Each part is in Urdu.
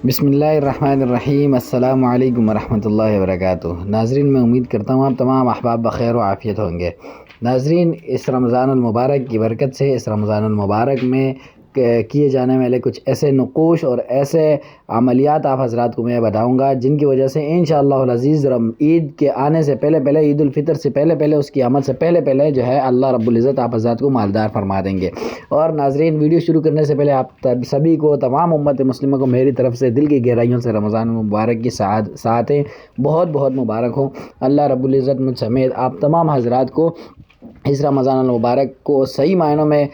بسم اللہ الرحمن الرحیم۔ السلام علیکم ورحمۃ اللہ وبرکاتہ۔ ناظرین، میں امید کرتا ہوں آپ تمام احباب بخیر و عافیت ہوں گے۔ ناظرین، اس رمضان المبارک کی برکت سے اس رمضان المبارک میں کیے جانے والے کچھ ایسے نقوش اور ایسے عملیات آپ حضرات کو میں بتاؤں گا جن کی وجہ سے انشاءاللہ العزیز عید کے آنے سے پہلے عید الفطر سے پہلے اس کی عمل سے پہلے جو ہے اللہ رب العزت آپ حضرات کو مالدار فرما دیں گے۔ اور ناظرین، ویڈیو شروع کرنے سے پہلے آپ سبھی کو، تمام امت مسلمہ کو میری طرف سے دل کی گہرائیوں سے رمضان المبارک کی ساعتیں بہت مبارک ہوں۔ اللہ رب العزت مجھ سمیت آپ تمام حضرات کو اس رمضان المبارک کو صحیح معنوں میں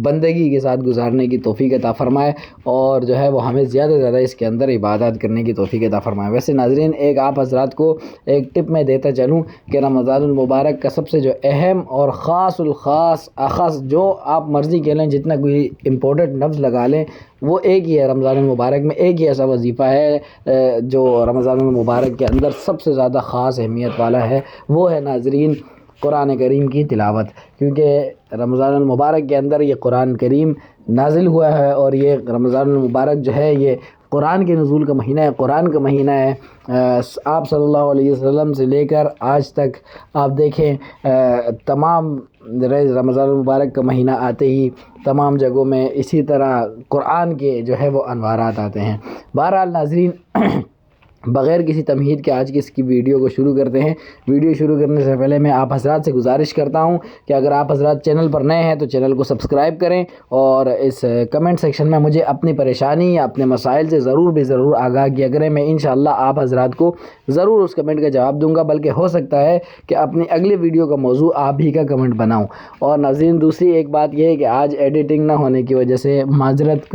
بندگی کے ساتھ گزارنے کی توفیق عطا فرمائے، اور جو ہے وہ ہمیں زیادہ سے زیادہ اس کے اندر عبادات کرنے کی توفیق عطا فرمائے۔ ویسے ناظرین، ایک آپ حضرات کو ایک ٹپ میں دیتا چلوں کہ رمضان المبارک کا سب سے جو اہم اور خاص جو آپ مرضی کہہ لیں، جتنا کوئی امپورٹنٹ لفظ لگا لیں، وہ ایک ہی ہے۔ رمضان المبارک میں ایک ہی ایسا وظیفہ ہے جو رمضان المبارک کے اندر سب سے زیادہ خاص اہمیت والا ہے، وہ ہے ناظرین قرآن کریم کی تلاوت۔ کیونکہ رمضان المبارک کے اندر یہ قرآن کریم نازل ہوا ہے، اور یہ رمضان المبارک جو ہے یہ قرآن کے نزول کا مہینہ ہے، قرآن کا مہینہ ہے۔ آپ صلی اللہ علیہ وسلم سے لے کر آج تک آپ دیکھیں، تمام رمضان المبارک کا مہینہ آتے ہی تمام جگہوں میں اسی طرح قرآن کے جو ہے وہ انوارات آتے ہیں۔ بہرحال ناظرین، بغیر کسی تمہید کے آج کی اس کی ویڈیو کو شروع کرتے ہیں۔ ویڈیو شروع کرنے سے پہلے میں آپ حضرات سے گزارش کرتا ہوں کہ اگر آپ حضرات چینل پر نئے ہیں تو چینل کو سبسکرائب کریں، اور اس کمنٹ سیکشن میں مجھے اپنی پریشانی یا اپنے مسائل سے ضرور آگاہ کیا کریں۔ میں انشاءاللہ آپ حضرات کو ضرور اس کمنٹ کا جواب دوں گا، بلکہ ہو سکتا ہے کہ اپنی اگلی ویڈیو کا موضوع آپ ہی کا کمنٹ بناؤں۔ اور ناظرین، دوسری ایک بات یہ ہے کہ آج ایڈیٹنگ نہ ہونے کی وجہ سے معذرت،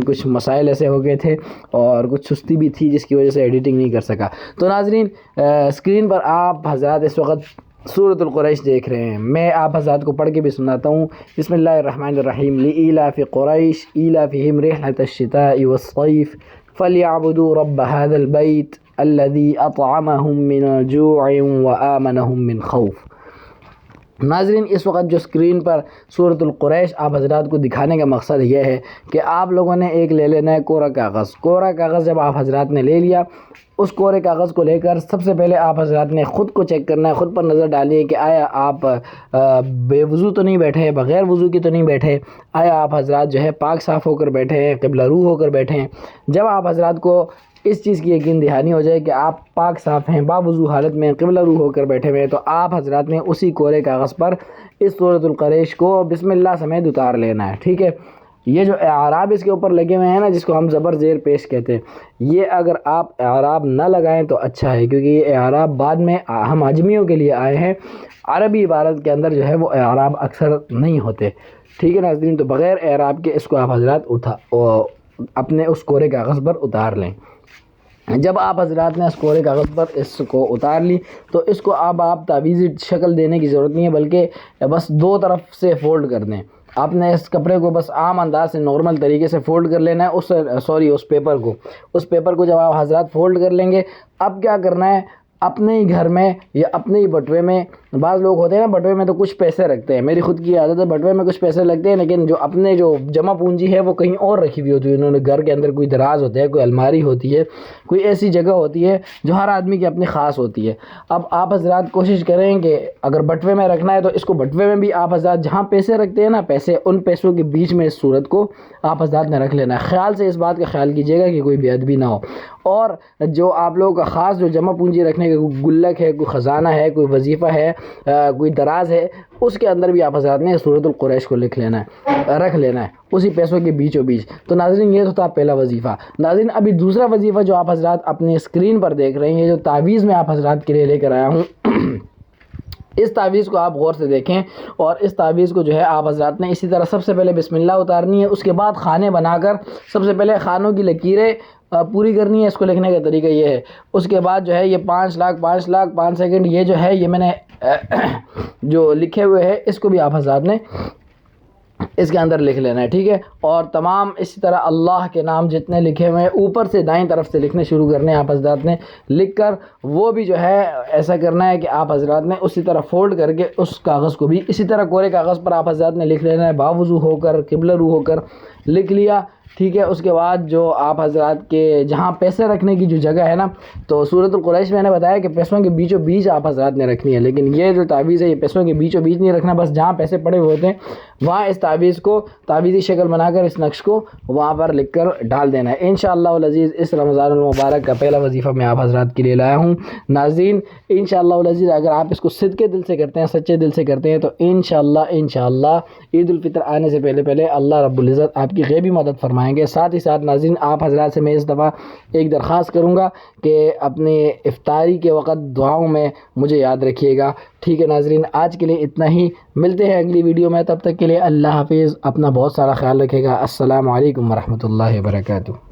کچھ مسائل ایسے ہو گئے تھے اور کچھ سستی بھی تھی جس کی وجہ سے ایڈیٹنگ نہیں کر سکا۔ تو ناظرین، اسکرین پر آپ حضرات اس وقت سورۃ القریش دیکھ رہے ہیں۔ میں آپ حضرات کو پڑھ کے بھی سناتا ہوں۔ بسم اللہ الرحمن الرحیم۔ لإیلاف قریش ایلافہم رحلۃ الشتاء والصیف فلیعبدوا رب هذا البیت الذی اطعمہم من جوع وآمنہم من خوف۔ ناظرین، اس وقت جو اسکرین پر سورۃ القریش آپ حضرات کو دکھانے کا مقصد یہ ہے کہ آپ لوگوں نے ایک لے لینا ہے کوڑا کاغذ۔ جب آپ حضرات نے لے لیا، اس کورے کاغذ کو لے کر سب سے پہلے آپ حضرات نے خود کو چیک کرنا ہے، خود پر نظر ڈالیے کہ آیا آپ بے وضو تو نہیں بیٹھے، بغیر وضو کی تو نہیں بیٹھے، آیا آپ حضرات جو ہے پاک صاف ہو کر بیٹھے ہیں، قبلہ رو ہو کر بیٹھے ہیں۔ جب آپ حضرات کو اس چیز کی یقین دہانی ہو جائے کہ آپ پاک صاف ہیں، باوضو حالت میں قبلہ رو ہو کر بیٹھے ہوئے ہیں، تو آپ حضرات نے اسی کورے کاغذ پر اس سورۃ القریش کو بسم اللہ سمیت اتار لینا ہے، ٹھیک ہے۔ یہ جو اعراب اس کے اوپر لگے ہوئے ہیں نا، جس کو ہم زبر زیر پیش کہتے ہیں، یہ اگر آپ اعراب نہ لگائیں تو اچھا ہے، کیونکہ یہ اعراب بعد میں ہم عجمیوں کے لیے آئے ہیں۔ عربی عبارت کے اندر جو ہے وہ اعراب اکثر نہیں ہوتے، ٹھیک ہے ناظرین۔ تو بغیر اعراب کے اس کو آپ حضرات اپنے اس کورے کاغذ پر اتار لیں۔ جب آپ حضرات نے اس کورے کاغذ پر اس کو اتار لی تو اس کو آپ تعویذی شکل دینے کی ضرورت نہیں ہے، بلکہ بس دو طرف سے فولڈ کر دیں۔ آپ نے اس کپڑے کو بس عام انداز سے نارمل طریقے سے فولڈ کر لینا ہے، اس پیپر کو جب آپ حضرات فولڈ کر لیں گے، اب کیا کرنا ہے، اپنے ہی گھر میں یا اپنے ہی بٹوے میں، بعض لوگ ہوتے ہیں نا بٹوے میں تو کچھ پیسے رکھتے ہیں، میری خود کی عادت ہے بٹوے میں کچھ پیسے لگتے ہیں، لیکن جو اپنے جو جمع پونجی ہے وہ کہیں اور رکھی ہوئی ہوتی ہے۔ انہوں نے گھر کے اندر کوئی دراز ہوتا ہے، کوئی الماری ہوتی ہے، کوئی ایسی جگہ ہوتی ہے جو ہر آدمی کی اپنی خاص ہوتی ہے۔ اب آپ حضرات کوشش کریں کہ اگر بٹوے میں رکھنا ہے تو اس کو بٹوے میں بھی آپ حضرات جہاں پیسے رکھتے ہیں نا، ان پیسوں کے بیچ میں اس صورت کو آپ حضرات نے رکھ لینا ہے۔ خیال سے اس بات کا خیال کیجیے گا کہ کوئی بے ادبی نہ ہو۔ اور جو آپ لوگوں کا خاص جو جمع پونجی رکھنے کا کوئی گلک ہے، کوئی خزانہ ہے، کوئی وظیفہ ہے، کوئی دراز ہے، اس کے اندر بھی آپ حضرات نے سورۃ القریش کو رکھ لینا ہے اسی پیسوں کے بیچوں بیچ۔ تو ناظرین، یہ تو تھا پہلا وظیفہ۔ ناظرین، ابھی دوسرا وظیفہ جو آپ حضرات اپنی اسکرین پر دیکھ رہے ہیں، جو تعویذ میں آپ حضرات کے لیے لے کر آیا ہوں، اس تعویذ کو آپ غور سے دیکھیں، اور اس تعویذ کو جو ہے آپ حضرات نے اسی طرح سب سے پہلے بسم اللہ اتارنی ہے، اس کے بعد خانے بنا کر سب سے پہلے خانوں کی لکیریں پوری کرنی ہے۔ اس کو لکھنے کا طریقہ یہ ہے، اس کے بعد جو ہے یہ 5 لاکھ 5 سیکنڈ، یہ جو ہے یہ میں نے جو لکھے ہوئے ہیں اس کو بھی آپ حضرات نے اس کے اندر لکھ لینا ہے، ٹھیک ہے۔ اور تمام اسی طرح اللہ کے نام جتنے لکھے ہوئے ہیں اوپر سے دائیں طرف سے لکھنے شروع کرنے ہیں آپ حضرات نے، لکھ کر وہ بھی جو ہے ایسا کرنا ہے کہ آپ حضرات نے اسی طرح فولڈ کر کے اس کاغذ کو بھی اسی طرح کورے کاغذ پر آپ حضرات نے لکھ لینا ہے، باوضو ہو کر قبلہ رو ہو کر لکھ لیا۔ ٹھیک ہے. اس کے بعد جو آپ حضرات کے جہاں پیسے رکھنے کی جو جگہ ہے نا، تو سورۃ القریش میں نے بتایا کہ پیسوں کے بیچوں بیچ آپ حضرات نے رکھنی ہے، لیکن یہ جو تعویذ ہے یہ پیسوں کے بیچوں بیچ نہیں رکھنا، بس جہاں پیسے پڑے ہوئے ہوتے ہیں وہاں اس تعویذ کو تعویذی شکل بنا کر اس نقش کو وہاں پر لکھ کر ڈال دینا ہے. انشاءاللہ العزیز اس رمضان المبارک کا پہلا وظیفہ میں آپ حضرات کے لیے لایا ہوں. ناظرین انشاءاللہ العزیز اگر آپ اس کو صدقے دل سے کرتے ہیں، سچے دل سے کرتے ہیں، تو انشاءاللہ عید الفطر آنے سے پہلے اللہ رب العزت آپ کی غیبی مدد فرمائیں گے. ساتھ ہی ساتھ ناظرین آپ حضرات سے میں اس دفعہ ایک درخواست کروں گا کہ اپنے افطاری کے وقت دعاؤں میں مجھے یاد رکھیے گا. ٹھیک ہے ناظرین، آج کے لیے اتنا ہی، ملتے ہیں اگلی ویڈیو میں، تب تک کے لیے اللہ حافظ، اپنا بہت سارا خیال رکھے گا. السلام علیکم ورحمۃ اللہ وبرکاتہ.